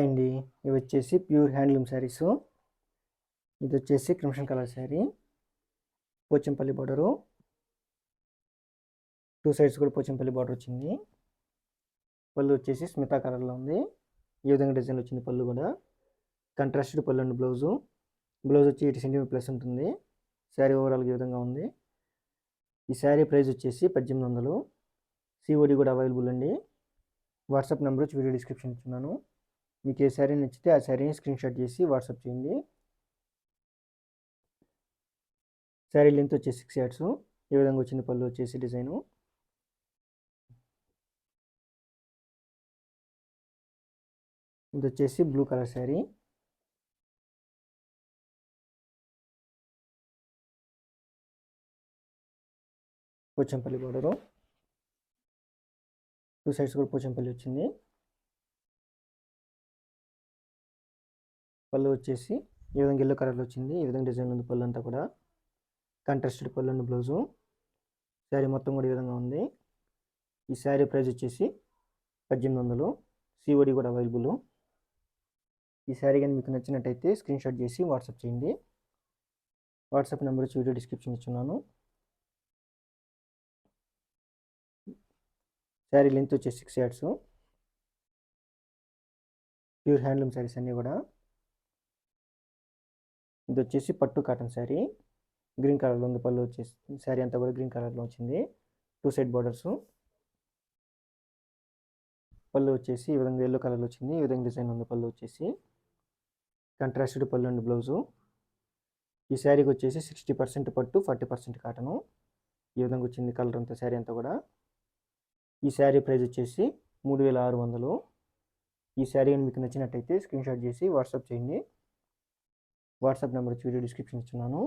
అండి ఇవి వచ్చేసి ప్యూర్ హ్యాండ్లూమ్ శారీస్. ఇది వచ్చేసి crimson colour sari, Pochampally border, 2 sides కూడా పోచంపల్లి బార్డర్ వచ్చింది. పళ్ళు వచ్చేసి స్మితా కలర్లో ఉంది. ఈ విధంగా డిజైన్ వచ్చింది. పళ్ళు కూడా కంట్రాస్టెడ్ పళ్ళు అండి. బ్లౌజ్ వచ్చి 8 సెంటీమీటర్ ప్లస్ ఉంటుంది. శారీ ఓవరాల్గా ఈ విధంగా ఉంది. ఈ శారీ ప్రైస్ వచ్చేసి 1800. సిఓడి కూడా అవైలబుల్ అండి. వాట్సాప్ నెంబర్ వచ్చి వీడియో డిస్క్రిప్షన్ ఇచ్చున్నాను. మీకు ఏ శారీ నచ్చితే ఆ శారీని స్క్రీన్ షాట్ చేసి వాట్సాప్ చేయండి. శారీ లెంత్ వచ్చేసి 6 yards. ఈ విధంగా వచ్చింది. పళ్ళు వచ్చేసి డిజైను. ఇది వచ్చేసి blue colour sari, Pochampally border, 2 sides కూడా పోచంపల్లి వచ్చింది. పళ్ళు వచ్చేసి ఈ విధంగా ఎల్లో కలర్లో వచ్చింది. ఈ విధంగా డిజైన్ ఉంది. పళ్ళు అంతా కూడా కాంట్రాస్టెడ్ పళ్ళు అండి. బ్లౌజు శారీ మొత్తం కూడా ఈ విధంగా ఉంది. ఈ శారీ ప్రైస్ వచ్చేసి 1800. సిఓడి కూడా అవైలబుల్. ఈ శారీ కానీ మీకు నచ్చినట్టయితే స్క్రీన్ షాట్ చేసి వాట్సాప్ చేయండి. వాట్సాప్ నెంబర్ వచ్చి వీడియో డిస్క్రిప్షన్ ఇచ్చున్నాను. శారీ లెంత్ వచ్చేసి 6 yards. ప్యూర్ హ్యాండ్లూమ్ శారీస్ అన్నీ కూడా. ఇది వచ్చేసి పట్టు కాటన్ శారీ, గ్రీన్ కలర్లో ఉంది. పళ్ళు వచ్చేసి శారీ అంతా కూడా గ్రీన్ కలర్లో వచ్చింది. 2 సైడ్ బార్డర్స్. పళ్ళు వచ్చేసి ఈ విధంగా ఎల్లో కలర్లో వచ్చింది. ఈ విధంగా డిజైన్ ఉంది. పళ్ళు వచ్చేసి కంట్రాస్టెడ్ పళ్ళు అండి. బ్లౌజు ఈ శారీకి వచ్చేసి 60% పట్టు, 40% కాటను. ఈ విధంగా వచ్చింది కలర్ అంతా. శారీ అంతా కూడా. ఈ శారీ ప్రైస్ వచ్చేసి 3600. ఈ శారీ మీకు నచ్చినట్టయితే స్క్రీన్ షాట్ చేసి వాట్సాప్ చేయండి. వాట్సాప్ నెంబర్ వచ్చి వీడియో డిస్క్రిప్షన్ ఇస్తున్నాను.